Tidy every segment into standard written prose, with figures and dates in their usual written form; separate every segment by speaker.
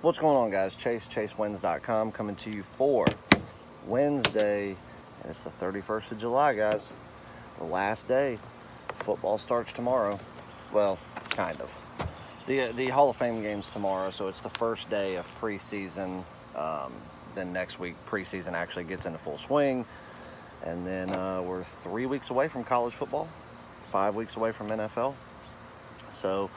Speaker 1: What's going on, guys? ChaseWins.com coming to you for Wednesday, and it's the 31st of July, guys. The last day. Football starts tomorrow. Well, kind of. The Hall of Fame game's tomorrow, so it's the first day of preseason. Then next week, preseason actually gets into full swing. And then we're 3 weeks away from college football, 5 weeks away from NFL. So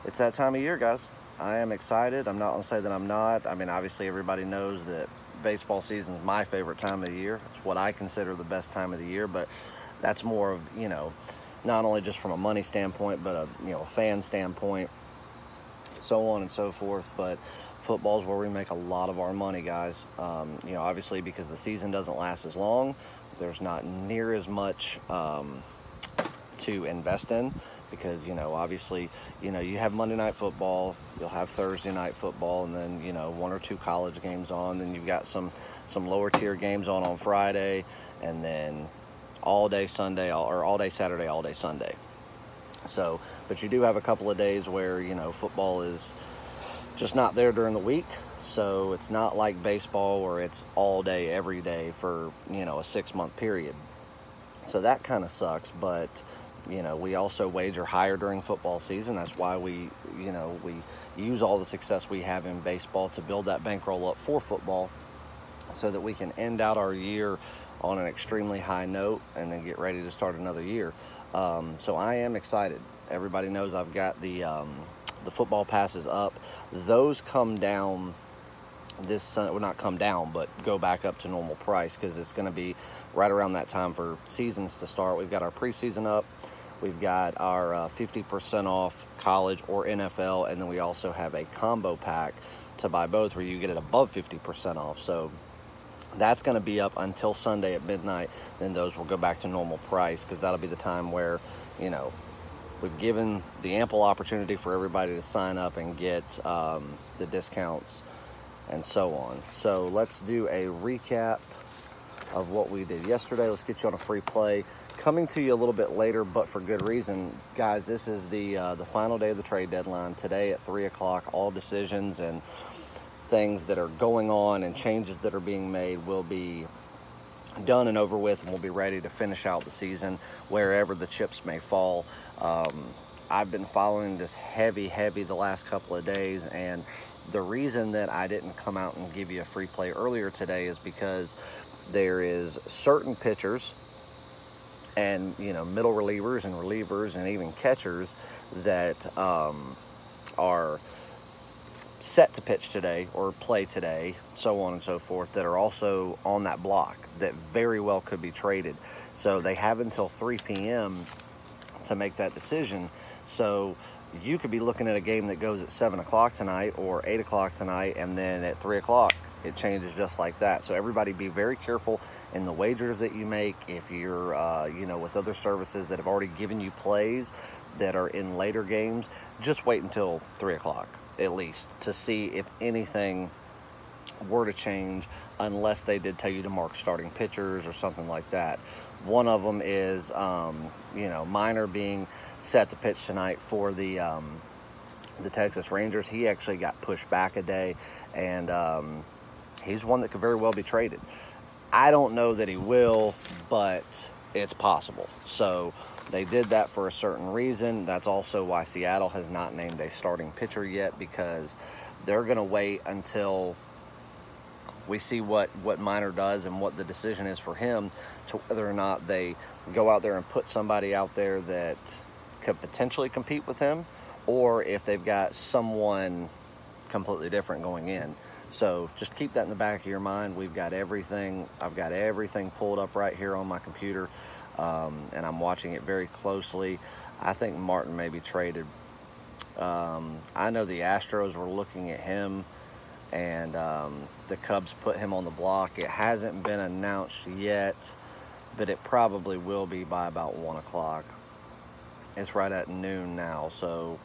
Speaker 1: it's that time of year, guys. I am excited. I'm not going to say that I'm not. I mean, obviously, everybody knows that baseball season is my favorite time of the year. It's what I consider the best time of the year, but that's more of, not only just from a money standpoint, but a fan standpoint, so on and so forth. But football is where we make a lot of our money, guys. Obviously, because the season doesn't last as long, there's not near as much to invest in. Because, obviously, you have Monday Night Football, you'll have Thursday Night Football, and then, one or two college games on. Then you've got some lower tier games on Friday, and then all day Sunday, or all day Saturday, all day Sunday. So, but you do have a couple of days where, football is just not there during the week. So it's not like baseball where it's all day, every day for, a 6-month period. So that kind of sucks, but we also wager higher during football season. That's why we use all the success we have in baseball to build that bankroll up for football so that we can end out our year on an extremely high note and then get ready to start another year. So I am excited. Everybody knows I've got the football passes up. Those come down this Sunday. Well, not come down, but go back up to normal price because it's going to be right around that time for seasons to start. We've got our preseason up. We've got our 50% off college or NFL, and then we also have a combo pack to buy both where you get it above 50% off. So that's going to be up until Sunday at midnight. Then those will go back to normal price because that'll be the time where, we've given the ample opportunity for everybody to sign up and get the discounts and so on. So let's do a recap of what we did yesterday. Let's get you on a free play. Coming to you a little bit later, but for good reason. Guys, this is the final day of the trade deadline. Today at 3 o'clock, all decisions and things that are going on and changes that are being made will be done and over with, and we'll be ready to finish out the season wherever the chips may fall. I've been following this heavy the last couple of days, and the reason that I didn't come out and give you a free play earlier today is because there is certain pitchers and middle relievers and relievers and even catchers that are set to pitch today or play today, so on and so forth, that are also on that block that very well could be traded. So they have until 3 p.m. to make that decision. So you could be looking at a game that goes at 7 o'clock tonight or 8 o'clock tonight, and then at 3 o'clock it changes just like that. So everybody be very careful in the wagers that you make. If you're, with other services that have already given you plays that are in later games, just wait until 3 o'clock at least to see if anything were to change, unless they did tell you to mark starting pitchers or something like that. One of them is, Minor being set to pitch tonight for the Texas Rangers. He actually got pushed back a day, and he's one that could very well be traded. I don't know that he will, but it's possible. So they did that for a certain reason. That's also why Seattle has not named a starting pitcher yet, because they're going to wait until we see what Minor does and what the decision is for him to whether or not they go out there and put somebody out there that could potentially compete with him, or if they've got someone completely different going in. So just keep that in the back of your mind. I've got everything pulled up right here on my computer, and I'm watching it very closely. I think Martin may be traded. I know the Astros were looking at him, and the Cubs put him on the block. It hasn't been announced yet, but it probably will be by about 1 o'clock. It's right at noon now, so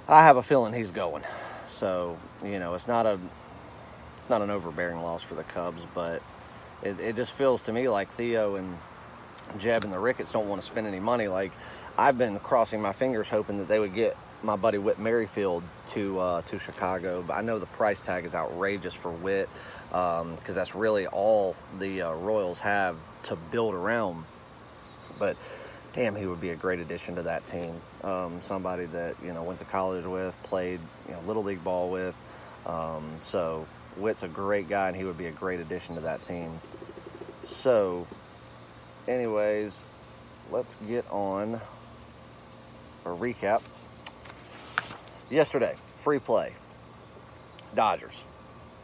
Speaker 1: I have a feeling he's going. So, it's not an overbearing loss for the Cubs, but it just feels to me like Theo and Jeb and the Ricketts don't want to spend any money. Like, I've been crossing my fingers hoping that they would get my buddy Whit Merrifield to Chicago, but I know the price tag is outrageous for Whit, because that's really all the Royals have to build around. But damn, he would be a great addition to that team. Somebody that, you know, went to college with, played, you know, little league ball with. So Whit's a great guy, and he would be a great addition to that team. So, anyways, let's get on a recap. Yesterday, free play. Dodgers.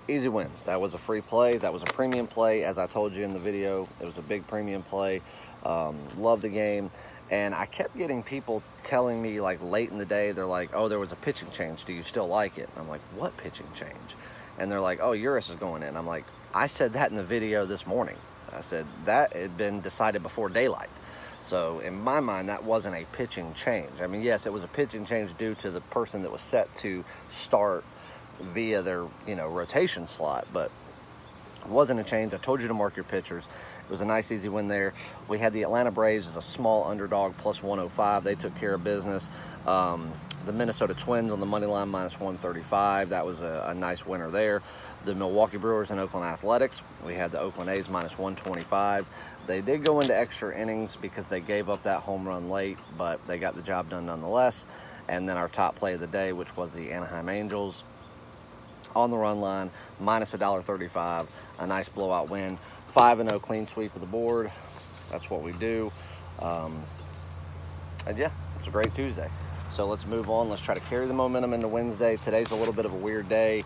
Speaker 1: Easy win. That was a free play. That was a premium play. As I told you in the video, it was a big premium play. Loved the game. And I kept getting people telling me, like, late in the day, they're like, oh, there was a pitching change. Do you still like it? And I'm like, what pitching change? And they're like, oh, Uris is going in. I'm like, I said that in the video this morning. I said that had been decided before daylight. So in my mind, that wasn't a pitching change. I mean, yes, it was a pitching change due to the person that was set to start via their, you know, rotation slot, but it wasn't a change. I told you to mark your pitchers. It was a nice, easy win there. We had the Atlanta Braves as a small underdog, plus 105. They took care of business. The Minnesota Twins on the money line, minus 135. That was a nice winner there. The Milwaukee Brewers and Oakland Athletics. We had the Oakland A's minus 125. They did go into extra innings because they gave up that home run late, but they got the job done nonetheless. And then our top play of the day, which was the Anaheim Angels on the run line, minus $1.35. A nice blowout win. 5-0 clean sweep of the board. That's what we do. And yeah, it's a great Tuesday. So let's move on. Let's try to carry the momentum into Wednesday. Today's a little bit of a weird day.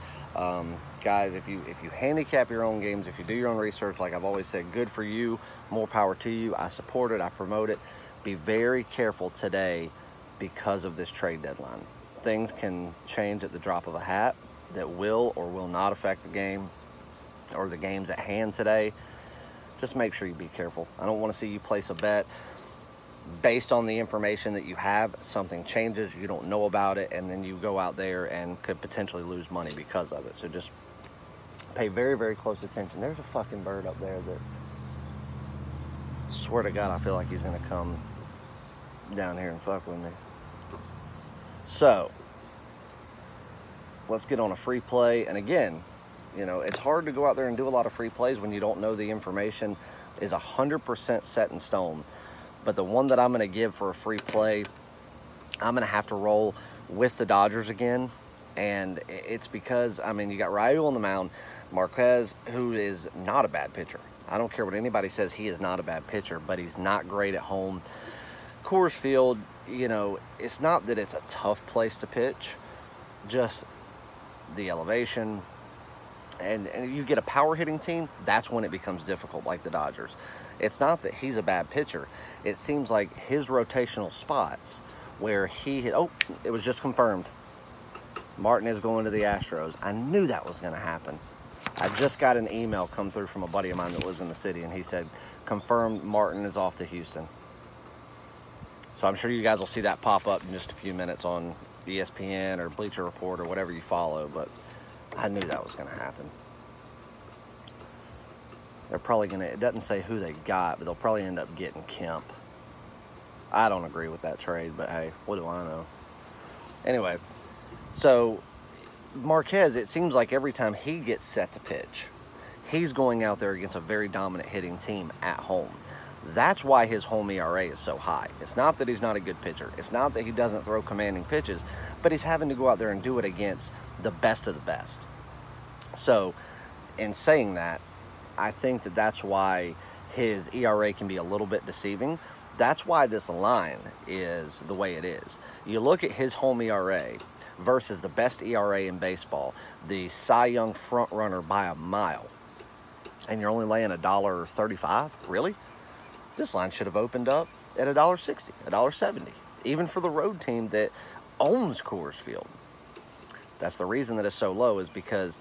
Speaker 1: Guys, if you handicap your own games, if you do your own research, like I've always said, good for you, more power to you. I support it, I promote it. Be very careful today because of this trade deadline. Things can change at the drop of a hat that will or will not affect the game or the games at hand today. Just make sure you be careful. I don't want to see you place a bet based on the information that you have. Something changes, you don't know about it, and then you go out there and could potentially lose money because of it. So just pay very, very close attention. There's a fucking bird up there that, swear to God, I feel like he's going to come down here and fuck with me. So let's get on a free play. And again, you know, it's hard to go out there and do a lot of free plays when you don't know the information is 100% set in stone. But the one that I'm going to give for a free play, I'm going to have to roll with the Dodgers again. And it's because, I mean, you got Raul on the mound, Marquez, who is not a bad pitcher. I don't care what anybody says, he is not a bad pitcher, but he's not great at home. Coors Field, you know, it's not that it's a tough place to pitch, just the elevation. And you get a power hitting team, that's when it becomes difficult, like the Dodgers. It's not that he's a bad pitcher. It seems like his rotational spots where he hit, oh, it was just confirmed. Martin is going to the Astros. I knew that was going to happen. I just got an email come through from a buddy of mine that lives in the city, and he said, confirmed Martin is off to Houston. So I'm sure you guys will see that pop up in just a few minutes on ESPN or Bleacher Report or whatever you follow, but I knew that was going to happen. They're probably going to, it doesn't say who they got, but they'll probably end up getting Kemp. I don't agree with that trade, but hey, what do I know? Anyway, so Marquez, it seems like every time he gets set to pitch, he's going out there against a very dominant hitting team at home. That's why his home ERA is so high. It's not that he's not a good pitcher. It's not that he doesn't throw commanding pitches, but he's having to go out there and do it against the best of the best. So, in saying that, I think that that's why his ERA can be a little bit deceiving. That's why this line is the way it is. You look at his home ERA versus the best ERA in baseball, the Cy Young front runner by a mile, and you're only laying $1.35? Really? This line should have opened up at $1.60, $1.70, even for the road team that owns Coors Field. That's the reason that it's so low, is because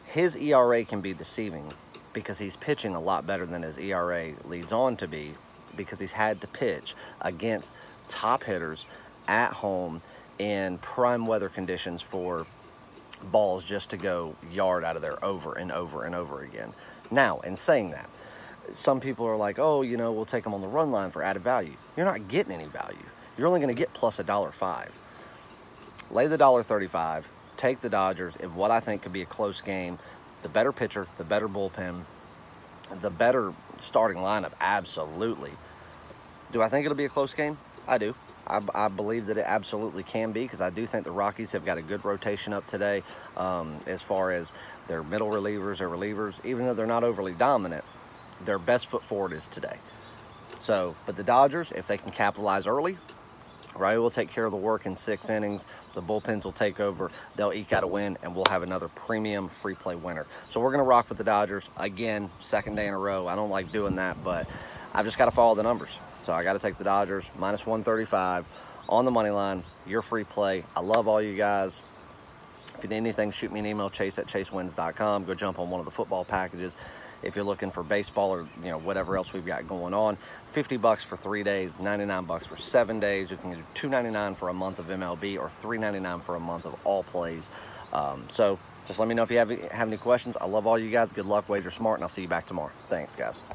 Speaker 1: his ERA can be deceiving because he's pitching a lot better than his ERA leads on to be, because he's had to pitch against top hitters at home in prime weather conditions for balls just to go yard out of there over and over and over again. Now, in saying that, some people are like, oh, you know, we'll take them on the run line for added value. You're not getting any value. You're only going to get plus $1.05. lay the $1.35, take the Dodgers in what I think could be a close game. The better pitcher, the better bullpen, the better starting lineup, absolutely. Do I think it'll be a close game? I do. I believe that it absolutely can be, because I do think the Rockies have got a good rotation up today as far as their middle relievers, their relievers. Even though they're not overly dominant, their best foot forward is today. So, but the Dodgers, if they can capitalize early, Riley will take care of the work in 6 innings. The bullpens will take over. They'll eke out a win, and we'll have another premium free play winner. So we're going to rock with the Dodgers. Again, second day in a row. I don't like doing that, but I've just got to follow the numbers. So I got to take the Dodgers, minus 135 on the money line. Your free play. I love all you guys. If you need anything, shoot me an email, chase@chasewins.com. Go jump on one of the football packages. If you're looking for baseball or whatever else we've got going on, $50 for 3 days, $99 for 7 days. You can do $2.99 for a month of MLB or $3.99 for a month of all plays. So just let me know if you have any questions. I love all you guys. Good luck, wager smart, and I'll see you back tomorrow. Thanks, guys.